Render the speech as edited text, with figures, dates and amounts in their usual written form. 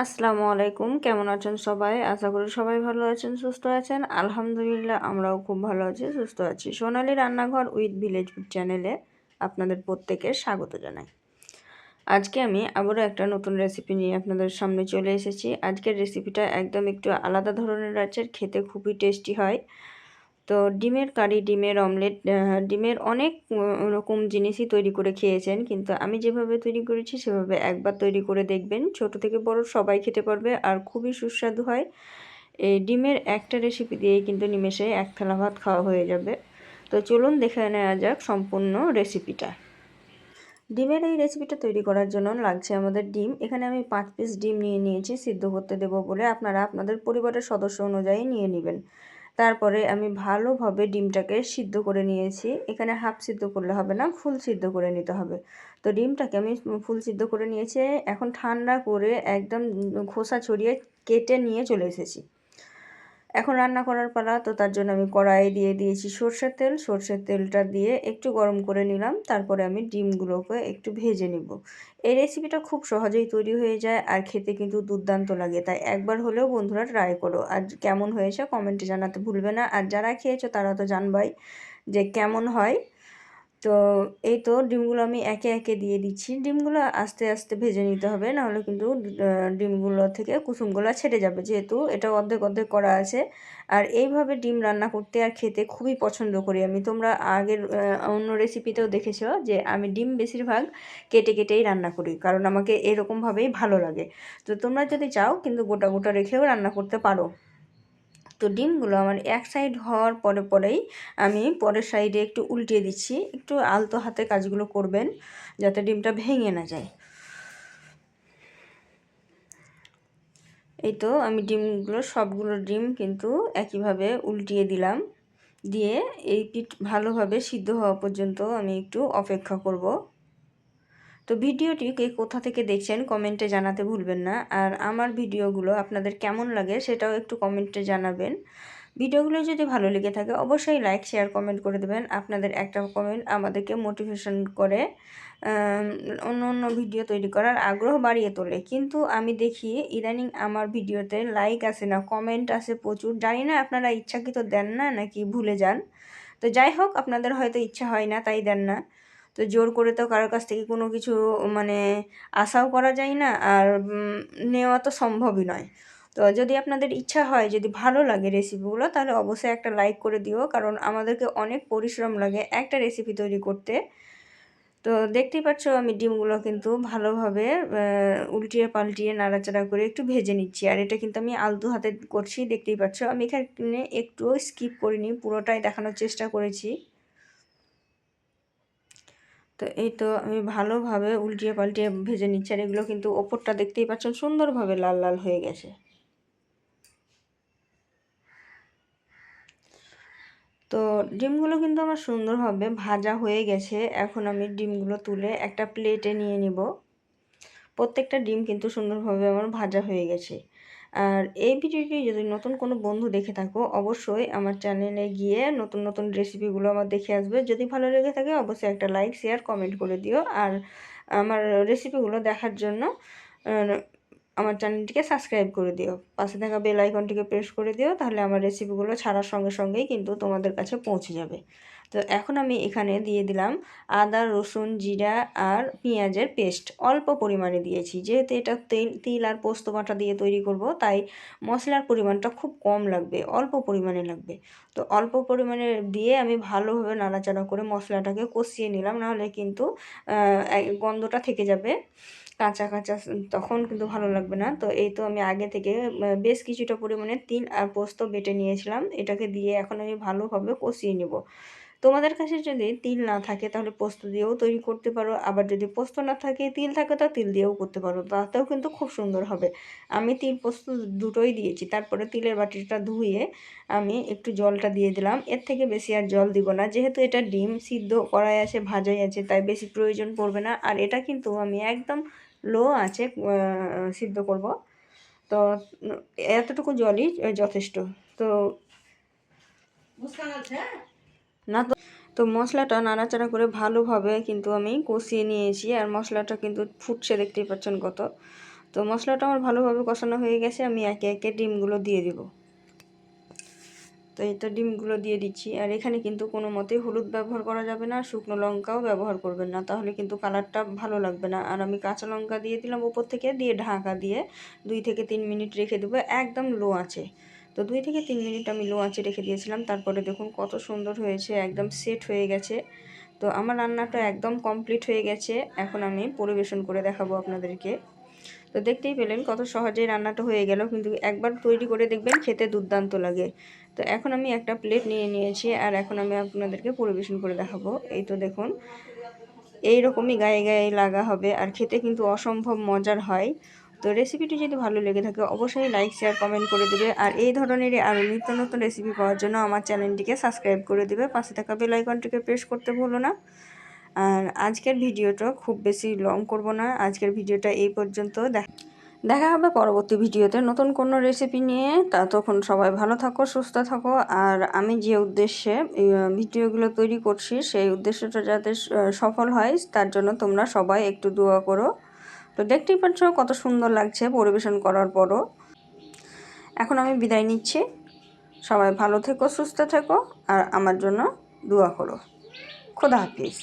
আসসালামু আলাইকুম, কেমন আছেন সবাই? আশা করি সবাই ভালো আছেন, সুস্থ আছেন। আলহামদুলিল্লাহ, আমরাও খুব ভালো আছি, সুস্থ আছি। সোনালী রান্নাঘর উইথ ভিলেজ ফুড চ্যানেলে আপনাদের প্রত্যেকের স্বাগত জানাই। আজকে আমি আবারও একটা নতুন রেসিপি নিয়ে আপনাদের সামনে চলে এসেছি। আজকের রেসিপিটা একদম একটু আলাদা ধরনের আছে, খেতে খুবই টেস্টি হয়। তো ডিমের কারি, ডিমের অমলেট, ডিমের অনেক রকম জিনিসই তৈরি করে খেয়েছেন, কিন্তু আমি যেভাবে তৈরি করেছি সেভাবে একবার তৈরি করে দেখবেন। ছোট থেকে বড় সবাই খেতে পারবে আর খুবই সুস্বাদু হয়। এই ডিমের একটা রেসিপি দিয়েই কিন্তু নিমেষে এক থালা ভাত খাওয়া হয়ে যাবে। তো চলুন দেখে নেওয়া যাক সম্পূর্ণ রেসিপিটা। ডিমের এই রেসিপিটা তৈরি করার জন্য লাগছে আমাদের ডিম। এখানে আমি 5 পিস ডিম নিয়ে নিয়েছি সিদ্ধ করতে দেবো বলে। আপনারা আপনাদের পরিবারের সদস্য অনুযায়ী নিয়ে নেবেন। তারপরে আমি ভালোভাবে ডিমটাকে সিদ্ধ করে নিয়েছি। এখানে হাফ সিদ্ধ করলে হবে না, ফুল সিদ্ধ করে নিতে হবে। তো ডিমটাকে আমি ফুল সিদ্ধ করে নিয়েছি। এখন ঠান্ডা করে একদম খোসা ছড়িয়ে কেটে নিয়ে চলে এসেছি। এখন রান্না করার পালা। তো তার জন্য আমি কড়াইয়ে দিয়ে দিয়েছি সরষের তেল। সরষের তেলটা দিয়ে একটু গরম করে নিলাম। তারপরে আমি ডিমগুলোকে একটু ভেজে নিব। এই রেসিপিটা খুব সহজেই তৈরি হয়ে যায় আর খেতে কিন্তু দুর্দান্ত লাগে। তাই একবার হলেও বন্ধুরা ট্রাই করো। আর কেমন হয়েছে কমেন্টে জানাতে ভুলবে না। আর যারা খেয়েছো তারা তো জানবাই যে কেমন হয়। তো এই তো ডিমগুলো আমি একে একে দিয়ে দিচ্ছি। ডিমগুলো আস্তে আস্তে ভেজে নিতে হবে, নাহলে কিন্তু ডিমগুলো থেকে কুসুমগুলো ছেড়ে যাবে, যেহেতু এটা অর্ধেক অর্ধেক করা আছে। আর এইভাবে ডিম রান্না করতে আর খেতে খুবই পছন্দ করি আমি। তোমরা আগের অন্য রেসিপিতেও দেখেছো যে আমি ডিম বেশিরভাগ কেটে কেটেই রান্না করি, কারণ আমাকে এরকমভাবেই ভালো লাগে। তো তোমরা যদি চাও কিন্তু গোটা গোটা রেখেও রান্না করতে পারো। তো ডিমগুলো আমার এক সাইড হওয়ার পরেই আমি পরের সাইডে একটু উল্টিয়ে দিচ্ছি। একটু আলতো হাতে কাজগুলো করবেন যাতে ডিমটা ভেঙে না যায়। এই তো আমি সবগুলো ডিম কিন্তু একইভাবে উল্টিয়ে দিলাম। দিয়ে এই পিঠ ভালোভাবে সিদ্ধ হওয়া পর্যন্ত আমি একটু অপেক্ষা করব। তো ভিডিওটি কে কোথা থেকে দেখছেন কমেন্টে জানাতে ভুলবেন না। আর আমার ভিডিওগুলো আপনাদের কেমন লাগে সেটাও একটু কমেন্টে জানাবেন। ভিডিওগুলো যদি ভালো লেগে থাকে অবশ্যই লাইক, শেয়ার, কমেন্ট করে দেবেন। আপনাদের একটা কমেন্ট আমাদেরকে মোটিভেশন করে অন্য অন্য ভিডিও তৈরি করার আগ্রহ বাড়িয়ে তোলে। কিন্তু আমি দেখি ইদানিং আমার ভিডিওতে লাইক আসে না, কমেন্ট আসে প্রচুর। জানি না আপনারা ইচ্ছাকৃত দেন না নাকি ভুলে যান। তো যাই হোক, আপনাদের হয়তো ইচ্ছা হয় না তাই দেন না। তো জোর করে তো কারোর কাছ থেকে কোনো কিছু মানে আশাও করা যায় না, আর নেওয়া তো সম্ভবই নয়। তো যদি আপনাদের ইচ্ছা হয়, যদি ভালো লাগে রেসিপিগুলো, তাহলে অবশ্যই একটা লাইক করে দিও, কারণ আমাদেরকে অনেক পরিশ্রম লাগে একটা রেসিপি তৈরি করতে। তো দেখতেই পাচ্ছ আমি ডিমগুলো কিন্তু ভালোভাবে উল্টিয়ে পাল্টিয়ে নাড়াচাড়া করে একটু ভেজে নিচ্ছি। আর এটা কিন্তু আমি আলতো হাতে করছি, দেখতেই পাচ্ছ। আমি এখানে একটুও স্কিপ করিনি, পুরোটাই দেখানোর চেষ্টা করেছি। তো এই তো আমি ভালোভাবে উল্টিয়ে পাল্টিয়ে ভেজে নিচ্ছি। আর এগুলো কিন্তু ওপরটা দেখতেই পাচ্ছেন সুন্দরভাবে লাল লাল হয়ে গেছে। তো ডিমগুলো কিন্তু আমার সুন্দরভাবে ভাজা হয়ে গেছে। এখন আমি ডিমগুলো তুলে একটা প্লেটে নিয়ে নিব। প্রত্যেকটা ডিম কিন্তু সুন্দরভাবে আমার ভাজা হয়ে গেছে। আর এই ভিডিওটি যদি নতুন কোনো বন্ধু দেখে থাকো অবশ্যই আমার চ্যানেলে গিয়ে নতুন নতুন রেসিপিগুলো আমার দেখে আসবে। যদি ভালো লেগে থাকে অবশ্যই একটা লাইক, শেয়ার, কমেন্ট করে দিও। আর আমার রেসিপিগুলো দেখার জন্য আমার চ্যানেলটিকে সাবস্ক্রাইব করে দিও। পাশে থাকা বেল আইকনটিকে প্রেস করে দিও, তাহলে আমার রেসিপিগুলো ছাড়ার সঙ্গে সঙ্গেই কিন্তু তোমাদের কাছে পৌঁছে যাবে। তো এখন আমি এখানে দিয়ে দিলাম আদা, রসুন, জিরা আর পেঁয়াজের পেস্ট। অল্প পরিমাণে দিয়েছি, যেহেতু এটা তিল আর পোস্ত বাটা দিয়ে তৈরি করব, তাই মশলার পরিমাণটা খুব কম লাগবে, অল্প পরিমাণে লাগবে। তো অল্প পরিমাণে দিয়ে আমি ভালোভাবে নাড়াচাড়া করে মশলাটাকে কষিয়ে নিলাম, নাহলে কিন্তু গন্ধটা থেকে যাবে কাঁচা কাঁচা, তখন কিন্তু ভালো লাগবে না। তো এই তো আমি আগে থেকে বেশ কিছুটা পরিমাণে তিল আর পোস্ত বেটে নিয়েছিলাম, এটাকে দিয়ে এখন আমি ভালোভাবে কষিয়ে নেব। তোমাদের কাছে যদি তিল না থাকে তাহলে পোস্ত দিয়েও তৈরি করতে পারো, আবার যদি পোস্ত না থাকে তিল থাকে তো তিল দিয়েও করতে পারো, তাতেও কিন্তু খুব সুন্দর হবে। আমি তিল পোস্ত দুটোই দিয়েছি। তারপরে তিলের বাটিটা ধুয়ে আমি একটু জলটা দিয়ে দিলাম। এর থেকে বেশি আর জল দিব না, যেহেতু এটা ডিম সিদ্ধ করাই আছে, ভাজাই আছে, তাই বেশি প্রয়োজন পড়বে না। আর এটা কিন্তু আমি একদম লো আঁচে সিদ্ধ করব। তো এতটুকু জলই যথেষ্ট। তো না তো তো মশলাটা নাড়াচাড়া করে ভালোভাবে কিন্তু আমি কষিয়ে নিয়েছি। আর মশলাটা কিন্তু ফুটছে, দেখতেই পাচ্ছেন কত। তো তো মশলাটা আমার ভালোভাবে কষানো হয়ে গেছে, আমি একে একে ডিমগুলো দিয়ে দিব। তো এই তো ডিমগুলো দিয়ে দিচ্ছি। আর এখানে কিন্তু কোনো মতেই হলুদ ব্যবহার করা যাবে না, শুকনো লঙ্কাও ব্যবহার করবেন না, তাহলে কিন্তু কালারটা ভালো লাগবে না। আর আমি কাঁচা লঙ্কা দিয়ে দিলাম উপর থেকে, দিয়ে ঢাকা দিয়ে 2 থেকে 3 মিনিট রেখে দেবো একদম লো আঁচে। তো 2 থেকে 3 মিনিট আমি লো আঁচে রেখে দিয়েছিলাম। তারপরে দেখুন কত সুন্দর হয়েছে, একদম সেট হয়ে গেছে। তো আমার রান্নাটা একদম কমপ্লিট হয়ে গেছে। এখন আমি পরিবেশন করে দেখাবো আপনাদেরকে। তো দেখতেই পেলেন কত সহজেই রান্নাটা হয়ে গেল, কিন্তু একবার তৈরি করে দেখবেন খেতে দুর্দান্ত লাগে। তো এখন আমি একটা প্লেট নিয়ে নিয়েছি, আর এখন আমি আপনাদেরকে পরিবেশন করে দেখাবো। এই তো দেখুন এইরকমই গায়ে গায়ে লাগা হবে, আর খেতে কিন্তু অসম্ভব মজার হয়। তো রেসিপিটি যদি ভালো লেগে থাকে অবশ্যই লাইক শেয়ার কমেন্ট করে দেবে, আর এই ধরনেরই আরও নিত্য নতুন রেসিপি পাওয়ার জন্য আমার চ্যানেলটিকে সাবস্ক্রাইব করে দেবে, পাশে থাকা বেল আইকনটিকে প্রেস করতে ভুলো না। আর আজকের ভিডিওটা খুব বেশি লং করব না, আজকের ভিডিওটা এই পর্যন্ত। দেখা হবে পরবর্তী ভিডিওতে নতুন কোনো রেসিপি নিয়ে। তখন সবাই ভালো থাকো, সুস্থ থাকো। আর আমি যে উদ্দেশ্যে ভিডিওগুলো তৈরি করছি সেই উদ্দেশ্যটা যাতে সফল হয়, তার জন্য তোমরা সবাই একটু দোয়া করো। তো দেখতেই পাচ্ছ কত সুন্দর লাগছে পরিবেশন করার পরও। এখন আমি বিদায় নিচ্ছি। সবাই ভালো থেকো, সুস্থ থেকো, আর আমার জন্য দোয়া করো। খোদা হাফিজ।